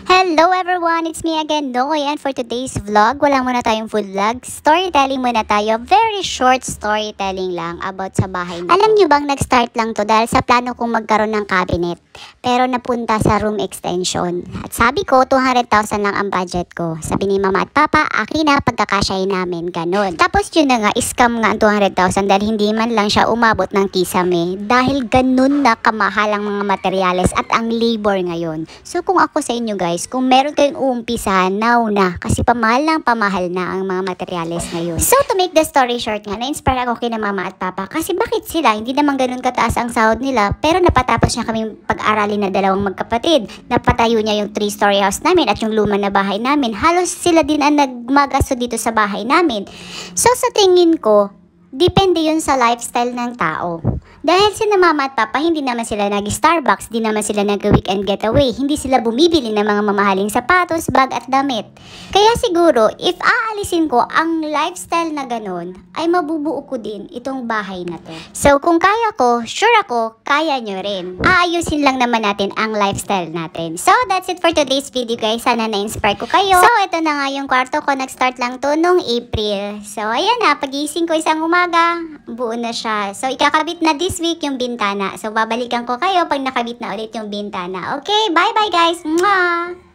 Hello everyone! It's me again, Noy, and for today's vlog, wala muna tayong full vlog. Storytelling muna tayo. Very short storytelling lang about sa bahay nito. Alam nyo bang nag-start lang to dahil sa plano kong magkaroon ng cabinet. Pero napunta sa room extension. At sabi ko, 200,000 lang ang budget ko. Sabi ni mama at papa, akin na pagkakasyahin namin. Ganon. Tapos yun na nga, scam nga ang 200,000 dahil hindi man lang siya umabot ng kisame. Dahil ganun na kamahal ang mga materyales at ang labor ngayon. So kung ako sa inyo guys, kung meron kayong uumpisahan, now na. Kasi pamahal na ang mga materyales ngayon. So to make the story short nga, na-inspire ako kina mama at papa. Kasi bakit sila? Hindi naman ganun kataas ang sahod nila. Pero napatapos niya kaming pag-aralin na dalawang magkapatid. Napatayo niya yung 3-story house namin at yung luma na bahay namin. Halos sila din ang nagmagasto dito sa bahay namin. So sa tingin ko, depende yun sa lifestyle ng tao. Dahil sina mama at papa, hindi naman sila nag-Starbucks, hindi naman sila nag-weekend getaway, hindi sila bumibili ng mga mamahaling sapatos, bag at damit. Kaya siguro, if aalisin ko ang lifestyle na ganun, ay mabubuo ko din itong bahay na to. So kung kaya ko, sure ako, kaya nyo rin. Aayusin lang naman natin ang lifestyle natin. So that's it for today's video guys. Sana na-inspire ko kayo. So ito na nga yung kwarto ko. Nag-start lang to nung April. So ayan na, pag-gising ko isang umaga, buo na siya. So ikakabit na this week yung bintana. So babalikan ko kayo pag nakabit na ulit yung bintana. Okay, bye-bye guys! Mwah!